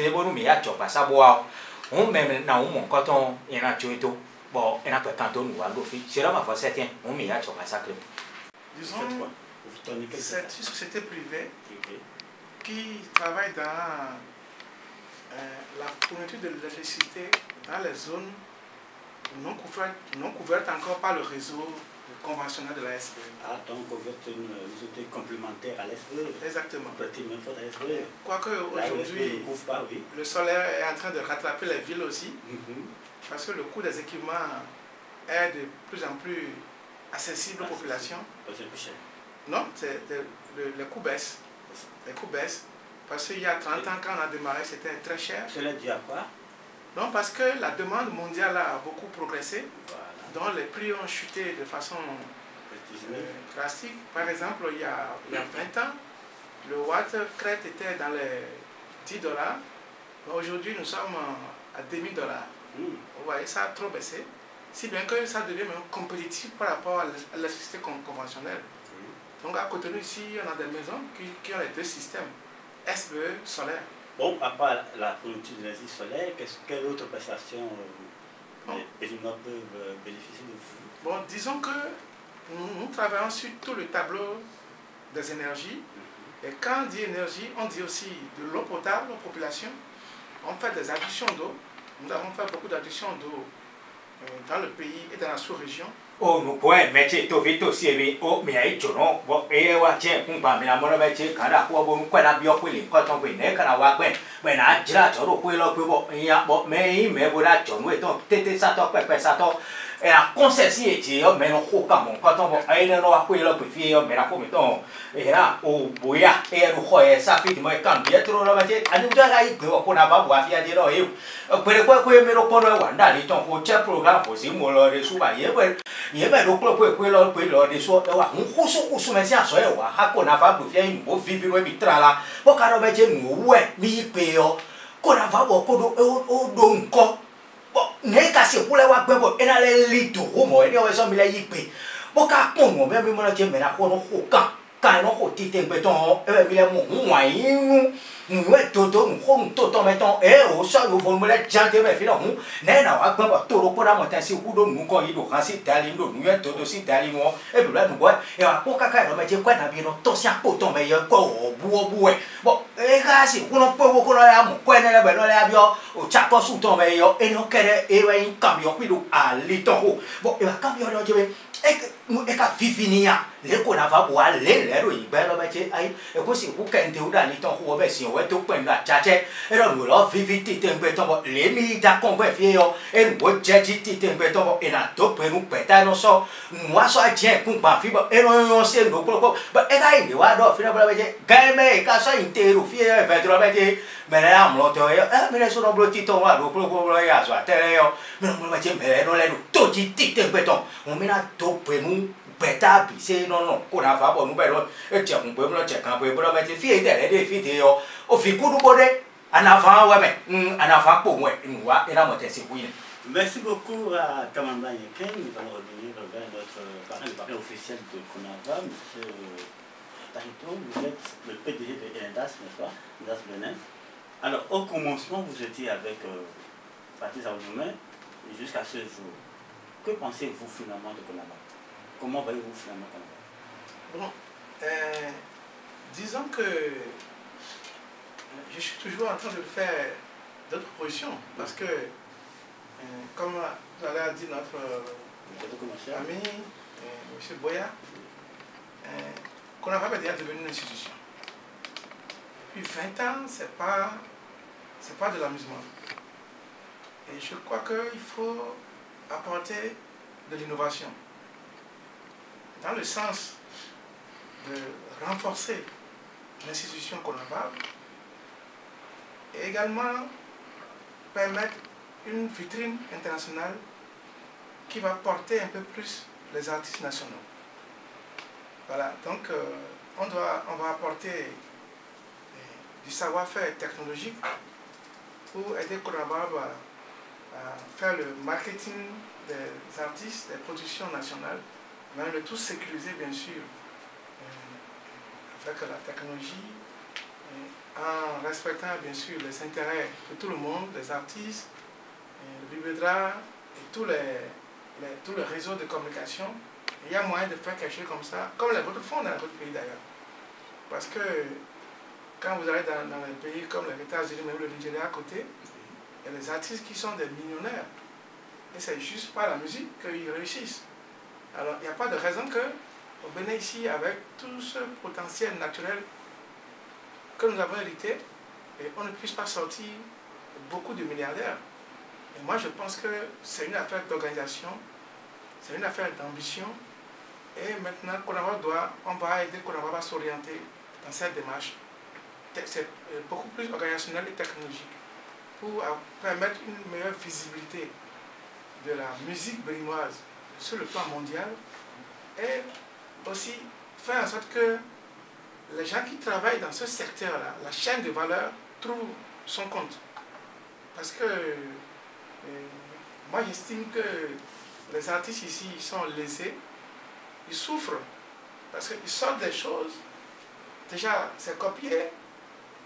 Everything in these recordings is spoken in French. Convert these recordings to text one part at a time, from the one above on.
maintenant bon mais ya chopa ça bois on même na on mon coton et na tuito bon et na pas canton ou à l'office c'est là ma fois c'est tiens on mais ya chopa ça que disons c'est une société privée qui travaille dans la fourniture de l'électricité dans les zones non couvertes encore par le réseau conventionnel de la SPE. Ah, donc vous êtes une société complémentaire à l'SPE. Exactement. Même faute à l'SPE. Quoique aujourd'hui, le solaire est en train de rattraper les villes aussi, parce que le coût des équipements est de plus en plus accessible aux populations. C'est plus cher. Non, les coûts baissent. Les coûts baissent. Parce qu'il y a 30 ans, quand on a démarré, c'était très cher. Cela dit à quoi? Non, parce que la demande mondiale a beaucoup progressé. Voilà. Donc les prix ont chuté de façon drastique. Par exemple, il y a 20 ans, le watt crête était dans les $10. Aujourd'hui, nous sommes à $2000. Vous voyez, ça a trop baissé. Si bien que ça devient même compétitif par rapport à l'électricité conventionnelle. Donc à côté de nous ici, on a des maisons qui ont les deux systèmes, SPE, solaire. Bon, à part la fourniture d'énergie solaire, quelle autre prestation les immeubles peuvent bénéficier de vous? Bon, disons que nous travaillons sur tout le tableau des énergies. Et quand on dit énergie, on dit aussi de l'eau potable aux populations. On fait des adductions d'eau. Nous avons fait beaucoup d'adductions d'eau dans le pays et dans la sous-région. Oh, nous pouvons mettre tout vite aussi, mais oh, mais il y a bon, et on tient, on va mettre mon mettre quand la quoi bon, quoi la bio pour les quand on peut ne quand la wa quoi, mais na jira toro pour le pour bon, il y a bon, mais voilà, tu nous étant tété ça toi, pépé ça toi, et la concession est mais non quoi comme quand on va aller dans la quoi le pour faire, mais la quoi mettons, et là, oh boya, et nous quoi ça fait moi quand bien trop la mettre, à nous déjà il peut qu'on a pas voir faire dire là, et pour quoi quoi mais le pour le wanda, il t'en faut check programme pour si moi le sous ba il y a le club pour le des choses on se met à soi wa hako na va pour faire une beau vivre le mitra là pour car ba je nous ouais mi peo ko na va ko do donc bon ne ka se pour la wa gbe bo ina le lito o mo e o so mi le yipe bo ka pon mo me mo na je me na ko no ko kan no ko ti te gbe ton e mi le mo wa yin nous tout tout mettons et au sol au volume la gente me fila hu ne na wa gba to ro ko na mo ta si ku do nu ko yi do kan si dali do nu e to si dali mo e bi la nu bo e wa ko ka no me je kwa na bi no to si apo to me ye ko bu e bo e ka si ku no po ko no ya mo ko ne le be no le abio o cha ko su to me yo e no kere e wa in cambio qui do a li to ho bo e wa cambio do je e ka fifinia le ko na va bo a le ro yi be lo me je ai e ko si ku ken te u da ni to ho be si o to pẹ̀lú àjájẹ́ ẹ̀rọ mi lọ fífi tètè ń gbẹ tọ́bọ̀ lèmi dákọ̀ gbẹ fi yọ ẹnu wo jẹ́jí tètè ń gbẹ tọ́bọ̀ ẹ̀nà tó pẹ̀lú pẹ̀tà ẹnu sọ nùwà sọ àjẹ́ ẹ̀kún gbà fi bọ̀ ẹnu yọ ṣe ń lò kúlọ̀kọ̀ bọ̀ ẹ ká ìdè wá dọ̀ fínà bọ́lá bẹ́jẹ́ gẹ́mẹ́ ìka sọ ìntẹ̀rù fi ẹ̀fẹ̀ tó lọ bẹ́jẹ́ mẹ̀rẹ̀ àmúlọ́tọ̀ ẹ mẹ̀rẹ̀ sọ̀rọ̀ bolo títọ̀ wà lò kúlọ̀kọ̀ yà sọ àtẹ̀rẹ̀ yọ mẹ̀rẹ̀ bẹ́jẹ́ mẹ̀rẹ̀ nọ lẹ́nu tó ti tètè ń gbẹ tọ̀ wọn mẹ́ra tó pẹ̀lú bẹta bi se nono ko na fa bo nu be lo e je kun pe mo je kan pe bo lo me ti fi e de de fi de yo o fi kudu bo de ana fa wa me ana fa po mo e wa e na mo te si wi ni. Merci beaucoup à Kamanda Yeken. Nous allons revenir vers notre parrain officiel de Konava, M. Tahito. Vous êtes le PDG de ENDAS, n'est-ce pas? ENDAS Benin. Alors, au commencement, vous étiez avec Patrice Aoudoumen jusqu'à ce jour. Que pensez-vous finalement de Konava? Comment voyez-vous finalement Konava? Bon, disons que je suis toujours en train de faire d'autres propositions parce que, comme l'a dit notre ami, M. Boya, Konava est déjà devenu une institution. Depuis 20 ans, c'est pas de l'amusement. Et je crois qu'il faut apporter de l'innovation dans le sens de renforcer l'institution Konava et également permettre une vitrine internationale qui va porter un peu plus les artistes nationaux. Voilà, donc on va apporter du savoir-faire technologique pour aider Konava à faire le marketing des artistes, des productions nationales, mais le tout sécurisé bien sûr avec la technologie en respectant bien sûr les intérêts de tout le monde, les artistes, le Bibedra et tous les réseaux de communication. Il y a moyen de faire quelque chose comme ça, comme les autres font dans d'autres pays d'ailleurs. Parce que quand vous allez dans les pays comme les États-Unis, même le Nigeria à côté, il y a des artistes qui sont des millionnaires. Et c'est juste par la musique qu'ils réussissent. Alors il n'y a pas de raison qu'on vienne ici avec tout ce potentiel naturel que nous avons hérité et on ne puisse pas sortir beaucoup de milliardaires. Et moi je pense que c'est une affaire d'organisation, c'est une affaire d'ambition. Et maintenant, on va aider Konava à s'orienter dans cette démarche. C'est beaucoup plus organisationnel et technologique pour permettre une meilleure visibilité de la musique béninoise sur le plan mondial et aussi faire en sorte que les gens qui travaillent dans ce secteur-là, la chaîne de valeur, trouvent son compte. Parce que moi j'estime que les artistes ici sont lésés, ils souffrent parce qu'ils sortent des choses, déjà c'est copié,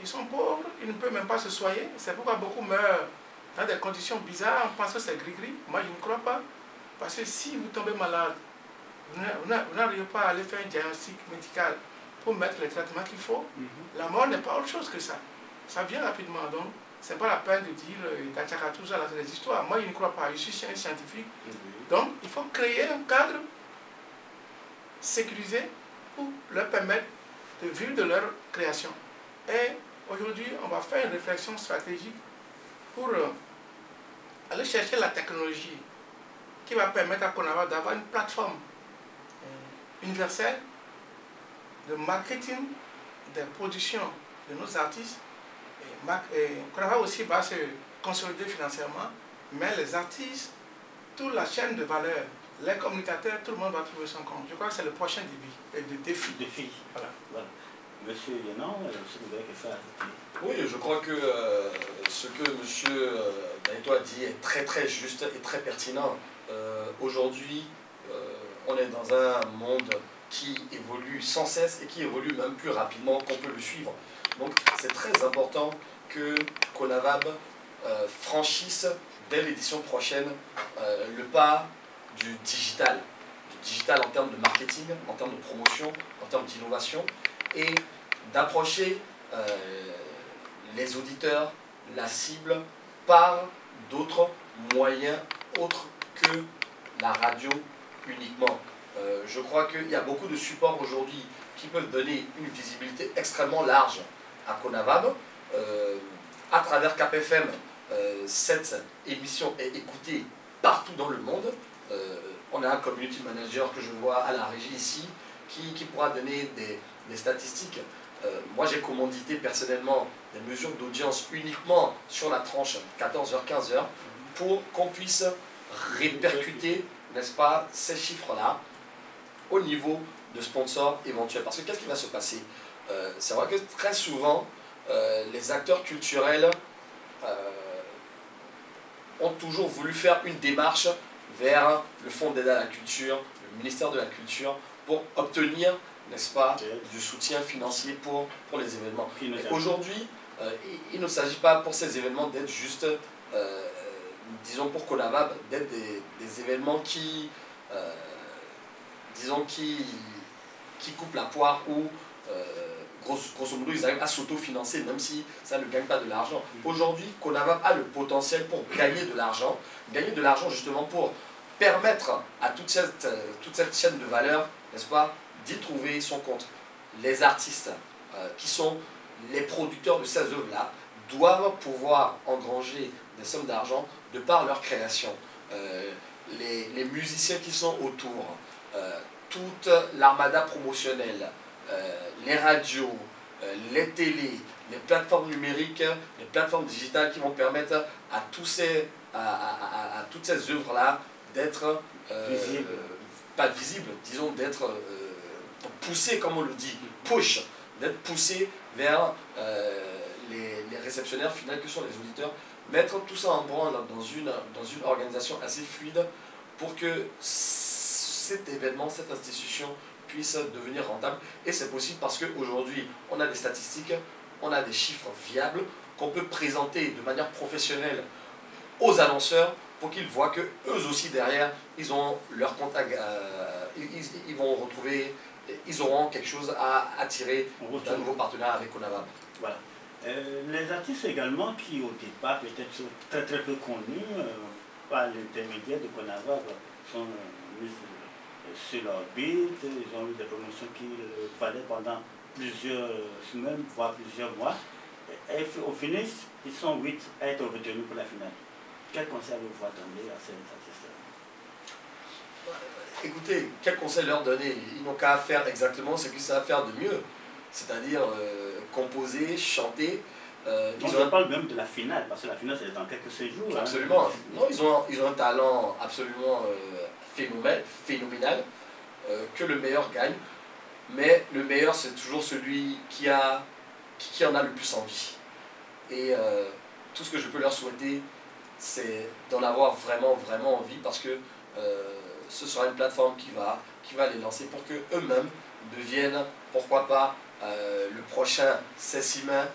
ils sont pauvres, ils ne peuvent même pas se soigner, c'est pourquoi beaucoup meurent dans des conditions bizarres, on pense que c'est gris-gris, moi je ne crois pas, parce que si vous tombez malade, vous n'arrivez pas à aller faire un diagnostic médical pour mettre les traitements qu'il faut, la mort n'est pas autre chose que ça, ça vient rapidement, donc c'est pas la peine de dire d'Achaka tout ça, c'est des histoires, moi je ne crois pas, je suis un scientifique, donc il faut créer un cadre sécurisé pour leur permettre de vivre de leur création. Et aujourd'hui, on va faire une réflexion stratégique pour aller chercher la technologie qui va permettre à Konava d'avoir une plateforme universelle de marketing des productions de nos artistes. Konava aussi va se consolider financièrement, mais les artistes, toute la chaîne de valeur, les communicateurs, tout le monde va trouver son compte. Je crois que c'est le prochain défi. Voilà. Voilà. Monsieur Yenan, vous avez quelque chose à ajouter? Oui, je crois que ce que M. Daito a dit est très très juste et très pertinent. Aujourd'hui, on est dans un monde qui évolue sans cesse et qui évolue même plus rapidement qu'on peut le suivre. Donc c'est très important que Konavab franchisse dès l'édition prochaine le pas du digital en termes de marketing, en termes de promotion, en termes d'innovation, et d'approcher les auditeurs, la cible, par d'autres moyens autres que la radio uniquement. Je crois qu'il y a beaucoup de supports aujourd'hui qui peuvent donner une visibilité extrêmement large à Konavab. À travers KPFM, cette émission est écoutée partout dans le monde. On a un community manager que je vois à la régie ici qui pourra donner des statistiques. Moi j'ai commandité personnellement des mesures d'audience uniquement sur la tranche 14h-15h pour qu'on puisse répercuter, n'est-ce pas, ces chiffres-là au niveau de sponsors éventuels. Parce que qu'est-ce qui va se passer? C'est vrai que très souvent, les acteurs culturels ont toujours voulu faire une démarche vers le Fonds d'aide à la culture, le ministère de la Culture, pour obtenir, n'est-ce pas, du soutien financier pour les événements. Aujourd'hui, il ne s'agit pas pour ces événements d'être juste, disons pour Konavab, d'être des événements qui, disons, qui coupent la poire ou, grosso modo, ils arrivent à s'autofinancer, même si ça ne gagne pas de l'argent. Aujourd'hui, Konavab a le potentiel pour gagner de l'argent justement pour permettre à toute cette chaîne de valeur, n'est-ce pas, d'y trouver son compte. Les artistes qui sont les producteurs de ces œuvres-là doivent pouvoir engranger des sommes d'argent de par leur création. Les musiciens qui sont autour, toute l'armada promotionnelle, les radios, les télés, les plateformes numériques, les plateformes digitales qui vont permettre à toutes ces œuvres-là d'être, pas visibles, disons d'être poussées, comme on le dit, push, d'être poussées vers les réceptionnaires finaux que sont les auditeurs, mettre tout ça en branle dans une organisation assez fluide pour que cet événement, cette institution puisse devenir rentable. Et c'est possible parce qu'aujourd'hui, on a des statistiques, on a des chiffres viables qu'on peut présenter de manière professionnelle aux annonceurs pour qu'ils voient que eux aussi derrière, ils ont leur contact, ils vont retrouver, ils auront quelque chose à attirer d'un nouveau partenaire avec Conavab. Voilà. Les artistes également qui au départ peut-être sont très très peu connus par l'intermédiaire de Conavab sont mis sur leur beat, ils ont eu des promotions qu'il fallait pendant plusieurs semaines, voire plusieurs mois. Et au finish, ils sont 8 à être retenus pour la finale. Quel conseil avez-vous à donner à ces artistes? Écoutez, quel conseil leur donner? Ils n'ont qu'à faire exactement ce qu'ils savent faire de mieux. C'est-à-dire composer, chanter. On parle même de la finale, parce que la finale c'est dans quelques jours. Absolument. Hein. Non, ils ont un talent absolument phénoménal, que le meilleur gagne. Mais le meilleur, c'est toujours celui qui en a le plus envie. Et tout ce que je peux leur souhaiter, c'est d'en avoir vraiment, vraiment envie, parce que ce sera une plateforme qui va les lancer pour qu'eux-mêmes deviennent, pourquoi pas, le prochain Sessimain,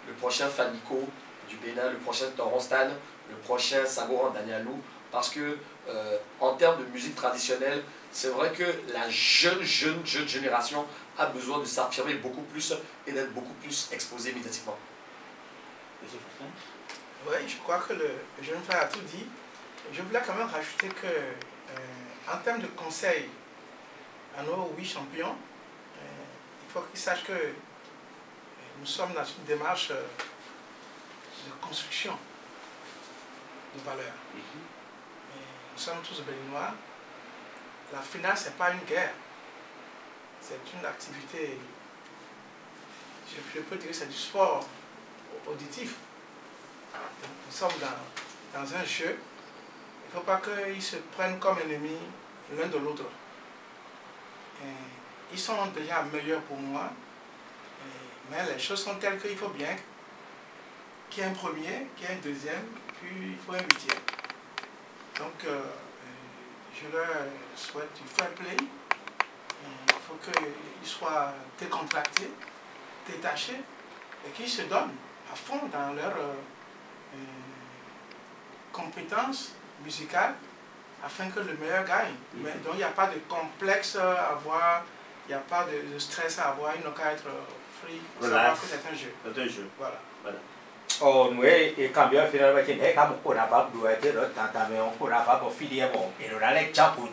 le prochain Fanico du Bénin, le prochain Toronstan, le prochain Sagoran Danielou, parce que en termes de musique traditionnelle, c'est vrai que la jeune génération a besoin de s'affirmer beaucoup plus et d'être beaucoup plus exposée médiatiquement. Oui, je crois que le jeune frère a tout dit. Je voulais quand même rajouter que, en termes de conseils à nos 8 champions, il faut qu'ils sachent que nous sommes dans une démarche de construction de valeurs. Nous sommes tous béninois. La finale, ce n'est pas une guerre. C'est une activité, je peux dire que c'est du sport auditif. Donc, nous sommes dans un jeu. Il ne faut pas qu'ils se prennent comme ennemis l'un de l'autre. Ils sont déjà meilleurs pour moi, mais les choses sont telles qu'il faut bien qu'il y ait un premier, qu'il y ait un deuxième, puis il faut un huitième. Donc, je leur souhaite du fair play. Il faut qu'ils soient décontractés, détachés, et qu'ils se donnent à fond dans leurs compétences musicales, afin que le meilleur gagne. Mais donc il n'y a pas de complexe à avoir, il n'y a pas de stress à avoir, il n'a qu'à être free, savoir que c'est un jeu. C'est un jeu. Voilà. Oh, nous, et quand bien finalement, il y a comme on a pas doit être le temps d'avoir on a pas filière bon, et on a les chapeaux,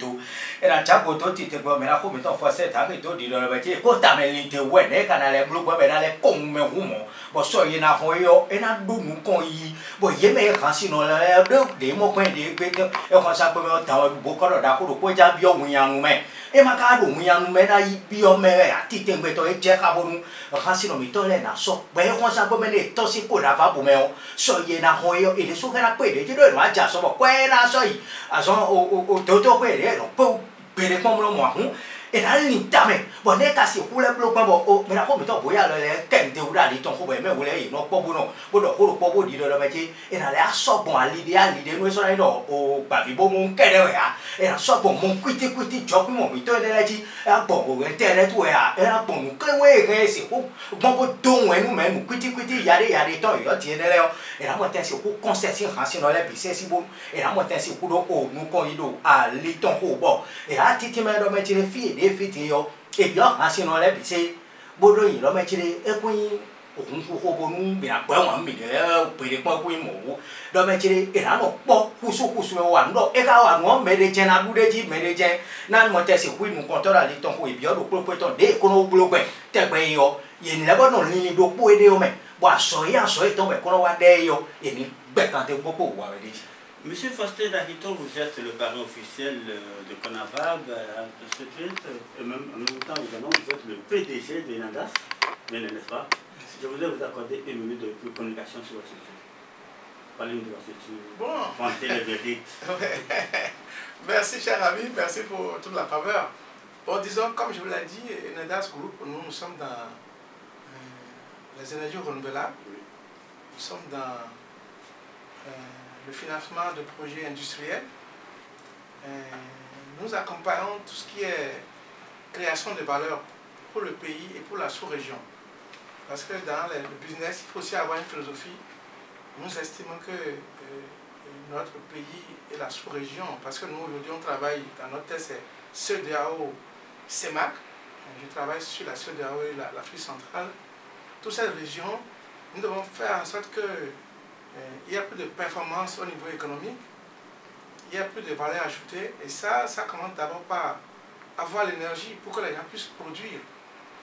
et la chapeau tu te vois mais la fois mettons fois c'est avec toi dit le métier, quand t'as mis l'idée ouais, né quand les blocs ben les cons mais humo, bon ça y na hoyo, et na dou nous con y, bon y mais quand sinon les des mots point des bêtes, et quand ça peut me temps beaucoup de d'accord pour déjà bien ou yang mais, et ma carte ou yang mais là y bien mais à titre mais toi et check à bon, quand sinon mais toi les na so, ben quand ça peut me les tosser pour la va pour me soyez na hoyo et les sous qu'elle a payé tu dois voir déjà ça va quoi là soyez à son au toto quoi les donc pour payer comme le moi et là l'intame bon n'est qu'à si vous le bloc bon mais là comme toi boya le quand tu as dit ton coup mais vous les non pas bon non bon donc pour dire le métier et là là ça bon à l'idée nous sommes là au babi bon mon qu'elle est et là ça bon mon quitter job mon mais toi là dit bon au internet ouais et là bon nous quand ouais c'est bon bon donc ouais nous même quitter il y a des temps il y a tiens là et là moi c'est pour concerter racine dans les c'est si bon et là moi c'est pour donc nous quand il à l'éton bon et là titi mais le métier fille des filles et bien racine dans les c'est bon le métier et puis on faut bon nous bien pas on mais peut pas pour moi le métier et là non bon kusu wa ndo e ka wa ngo médecin na bu de ji médecin na mo tesi ku mu konto la l'éton ko e bien do pro ton de ko no bulo gbe te gbe yo ye ni lebo no ni do po e de o me bo aso e ton be ko no wa de yo e ni gbe kan te popo wa we de ji. Monsieur Faustin Darito, vous êtes le parrain officiel de Conavab, de ce titre, et même en même temps également, vous êtes le PDG de Inandas, n'est-ce pas? Je voudrais vous accorder une minute de communication sur votre structure. Parlez-nous de votre structure. Bon. Fantez le verdict. Merci, cher ami, merci pour toute la faveur. Bon, disons, comme je vous l'ai dit, Inandas Group, nous sommes dans les énergies renouvelables. Nous sommes dans le financement de projets industriels. Nous accompagnons tout ce qui est création de valeur pour le pays et pour la sous-région. Parce que dans le business, il faut aussi avoir une philosophie. Nous estimons que notre pays et la sous-région, parce que nous aujourd'hui on travaille, dans notre test c'est CEDEAO, CEMAC, je travaille sur la CEDEAO et l'Afrique centrale. Toute cette région, nous devons faire en sorte qu'il y ait plus de performance au niveau économique, il y a plus de valeur ajoutée, et ça commence d'abord par avoir l'énergie pour que les gens puissent produire,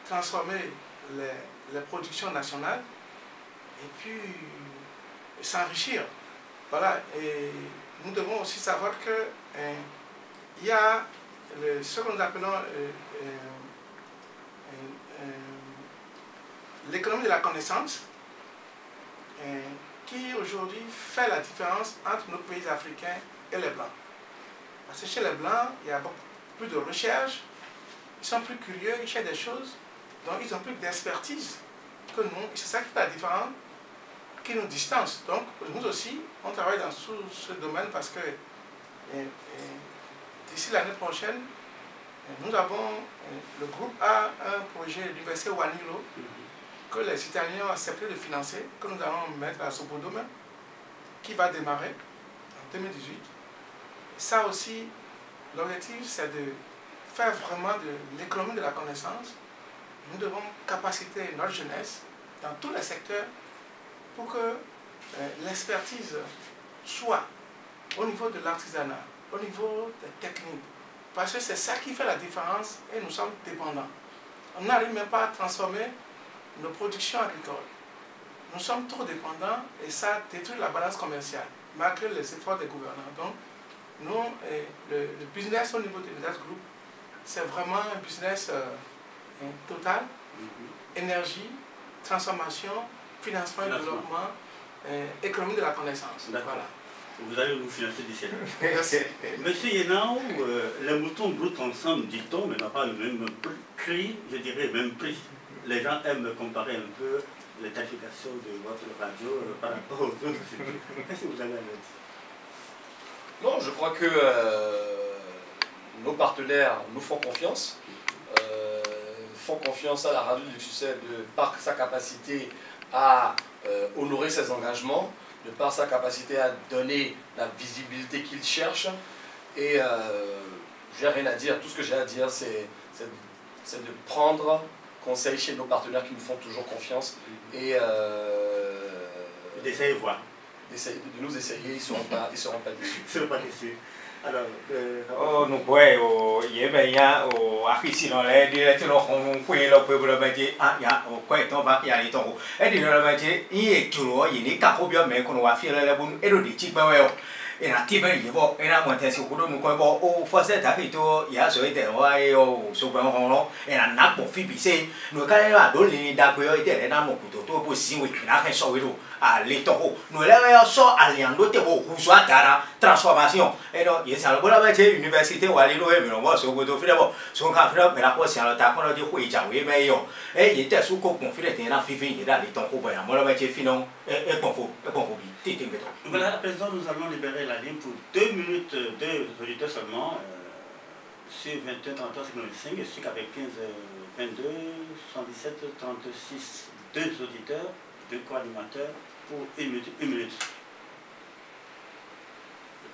transformer les productions nationales et puis s'enrichir. Voilà, et nous devons aussi savoir que il y a ce que nous appelons l'économie de la connaissance qui aujourd'hui fait la différence entre nos pays africains et les Blancs. Parce que chez les Blancs, il y a beaucoup plus de recherche, ils sont plus curieux, ils cherchent des choses, donc ils ont plus d'expertise que nous. C'est ça qui fait la différence, qui nous distance. Donc nous aussi, on travaille dans ce domaine parce que d'ici l'année prochaine, nous avons, le groupe a un projet de l'université Wanilo que les Italiens ont accepté de financer, que nous allons mettre à Sobodome, qui va démarrer en 2018. Ça aussi, l'objectif c'est de faire vraiment de l'économie de la connaissance. Nous devons capaciter notre jeunesse dans tous les secteurs pour que l'expertise soit au niveau de l'artisanat, au niveau des techniques. Parce que c'est ça qui fait la différence et nous sommes dépendants. On n'arrive même pas à transformer nos productions agricoles. Nous sommes trop dépendants et ça détruit la balance commerciale, malgré les efforts des gouvernants. Donc, nous, le business au niveau de l'Unidas Group, c'est vraiment un business total, énergie, transformation, financement et développement, économie de la connaissance. Voilà. Vous allez nous financer d'ici là. Merci. Monsieur Yenao, les moutons broutent ensemble, dit-on, mais n'ont pas le même prix, je dirais le même prix. Les gens aiment comparer un peu les tarifications de votre radio par rapport aux autres. Qu'est-ce que vous avez à dire? Non, je crois que nos partenaires nous font confiance. Font confiance à la radio du succès par sa capacité à honorer ses engagements, de par sa capacité à donner la visibilité qu'ils cherchent. Et j'ai rien à dire. Tout ce que j'ai à dire, c'est de prendre conseil chez nos partenaires qui nous font toujours confiance et d'essayer de voir. De nous essayer, ils ne seront pas déçus. Ils ne seront pas déçus. Alors, oh, nous pouvons, il y a ici dans les directions, on peut le mettre, ah, il y a quoi est-on va y aller ton et dit le mettre, il est toujours, il est capable de mettre qu'on va faire la bonne et le dit, et la type il va, et la montée sur le nous quoi, au forcé d'arrêter, il y a ce été, ouais, au super rond, et la nappe pour fiber, nous quand même à donner d'après, il est dans mon couteau, pour si oui, il a rien sauvé l'eau. À l'étofo, nous l'avons sort à l'endoté au Roussois Tara, transformation. Et donc, il y a une université où aller loin, mais on va se retrouver d'abord. Son café, mais la fois, c'est un tas qu'on a dit, oui, j'ai oui, mais et il était sous conflit, il y a un fifin, il y a des temps pour moi, moi, le finon, et confort, voilà, à présent, nous allons libérer la ligne pour 2 minutes, 2 auditeurs seulement, sur 21, 33, 55, et sur avec 15, 22, 117, 36, 2 auditeurs, 2 co-animateurs. Pour 1 minute.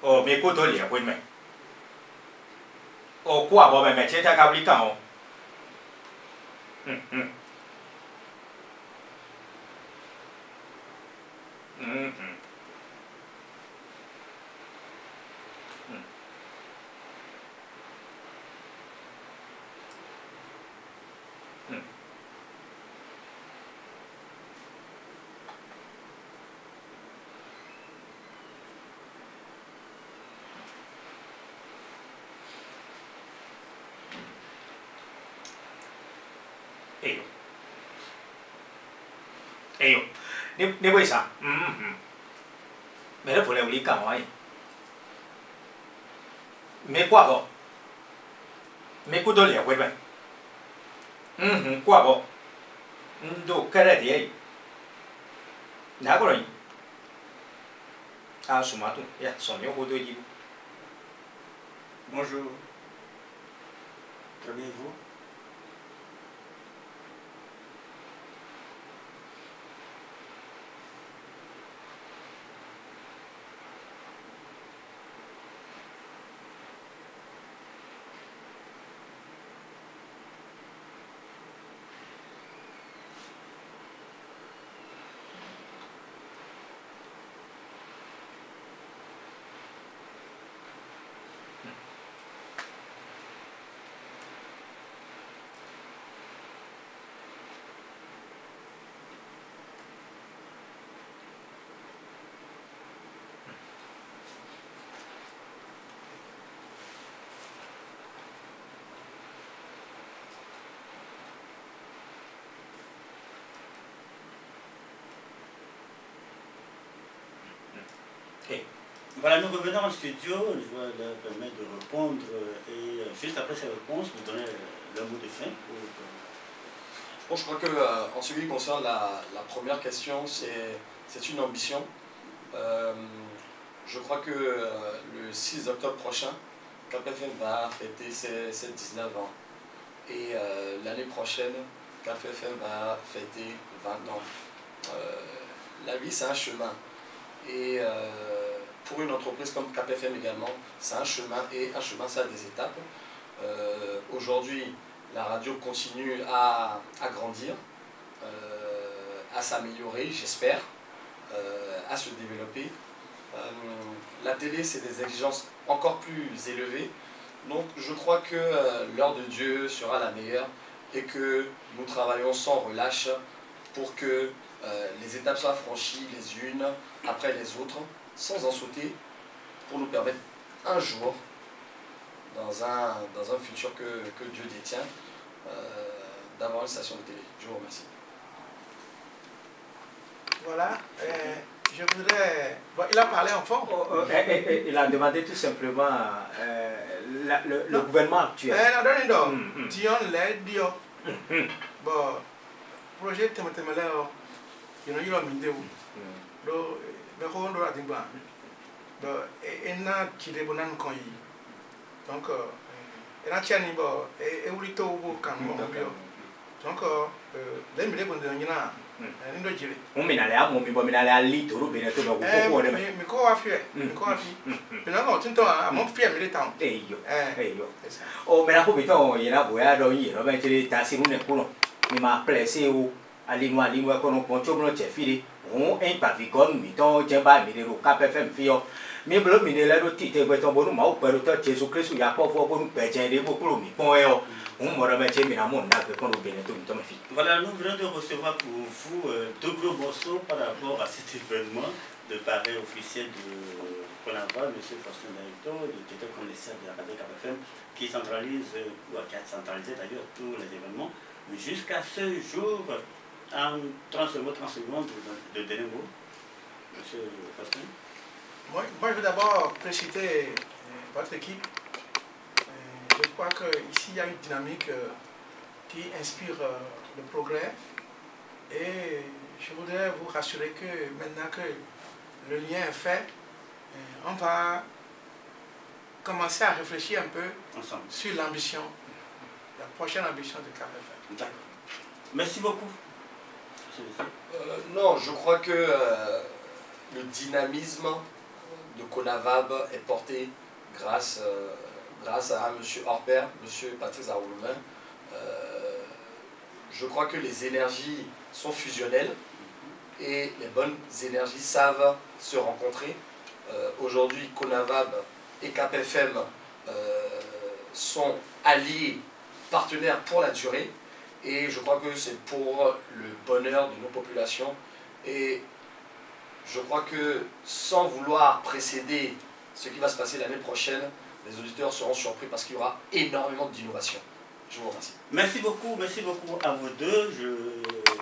Oh, mais quoi, il y a quoi, mais oh, quoi, bon, mais tu es à Caprican.哎呦，你为啥？没得回来，你干嘛？没挂不？没顾到两回呗？挂不？都开了点。哪个人？啊，什么东？呀，什么好多衣服？ Bonjour. Très bien, vous? Okay. Voilà, nous revenons en studio, je vais leur permettre de répondre et juste après ces réponses, vous donner le mot de fin. Bon, je crois que en ce qui concerne la première question, c'est une ambition. Je crois que le 6 octobre prochain, KPFM va fêter ses 19 ans. Et l'année prochaine, KPFM va fêter 20 ans. La vie, c'est un chemin. Et pour une entreprise comme KPFM également, c'est un chemin. Et un chemin, ça a des étapes. Aujourd'hui, la radio continue à grandir, à s'améliorer, j'espère, à se développer. La télé, c'est des exigences encore plus élevées. Donc je crois que l'heure de Dieu sera la meilleure et que nous travaillons sans relâche pour que les étapes soient franchies les unes après les autres, sans en sauter, pour nous permettre un jour, dans un futur que Dieu détient, d'avoir une station de télé. Je vous remercie. Voilà. Je voudrais... Bon, il a parlé en fond. Il a demandé tout simplement le gouvernement actuel. Dion l'aide, Dion. Bon, projet Temetemele, il y a un vidéo. Donc, il y a un droit d'ingouan. Donc, il y a un qui est bon en coin. Donc, il y a un qui est bon, et il y a un qui est bon. Donc, les milliers de gens. On m'a dit à mon mi bomina la lit au bien tout le monde. Mais quoi faire? Mais quoi faire? Mais non, tu t'en as mon fier militant. Eh yo. Oh, mais la coupe il y a boya d'oyi, Robert Tilly, Tassi, nous ne coulons. Il m'a placé au Alinois, qu'on a poncho, mon chef, on est pas vigone, miton, Jemba, Midero, KPFM, Fio. Mais bleu, Minella, le titre, est un bon mot, pour le temps, Jésus-Christ, il y a pas pour nous péter des mots pour nous, voilà, nous venons de recevoir pour vous deux gros morceaux par rapport à cet événement de parrain officiel de Conava, M. Faustin Daito, le directeur commercial de la radio KPFM, qui centralise, ou qui a centralisé d'ailleurs tous les événements. Mais jusqu'à ce jour, en 30 secondes, de dernier mot, M. Faustin. Moi, je veux d'abord féliciter votre équipe. Je crois qu'ici, il y a une dynamique qui inspire le progrès. Et je voudrais vous rassurer que maintenant que le lien est fait, on va commencer à réfléchir un peu ensemble sur l'ambition, la prochaine ambition de KPFM. D'accord. Merci beaucoup. Non, je crois que le dynamisme de Conavab est porté grâce à M. Orpère, M. Patrice Arouloumain. Je crois que les énergies sont fusionnelles et les bonnes énergies savent se rencontrer. Aujourd'hui, Conavab et KPFM sont alliés, partenaires pour la durée, et je crois que c'est pour le bonheur de nos populations. Et je crois que sans vouloir précéder ce qui va se passer l'année prochaine, les auditeurs seront surpris parce qu'il y aura énormément d'innovation. Je vous remercie. Merci beaucoup à vous deux.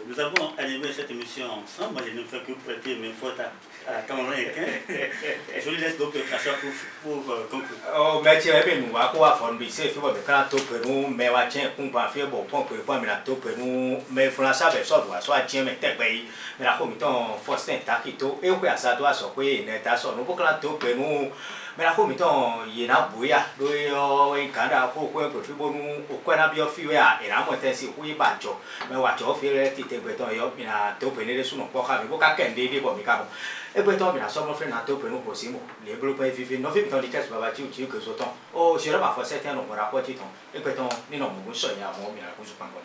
Nous avons animé cette émission ensemble. Moi, je ne fais que prêter mes fautes à Cameroun et je lui laisse donc le crachat pour conclure. Oh, mais tu as bien, nous avons fait c'est fait quand nous, mais on a tiens, on va faire bon point pour mais la top nous, mais François personne doit soit tiens mais t'es mais la commission Faustin Takito et on peut ça doit soit quoi n'est pas ça nous pour que la top nous mais la commission il y a bouya do en Canada pour quoi pour bon nous au quoi na bio fiwa et la moitié c'est oui bacho mais wa cho faire tite beton yo mina top ne sous non pas mais pour qu'un des bon micabo et beton mina somme fait na top nous possible les groupes vivent non vivent dans les cases babati ou tu que ce temps oh je ne pas faire certains non rapport titon et beton ni non mon soya mon mina ko su pango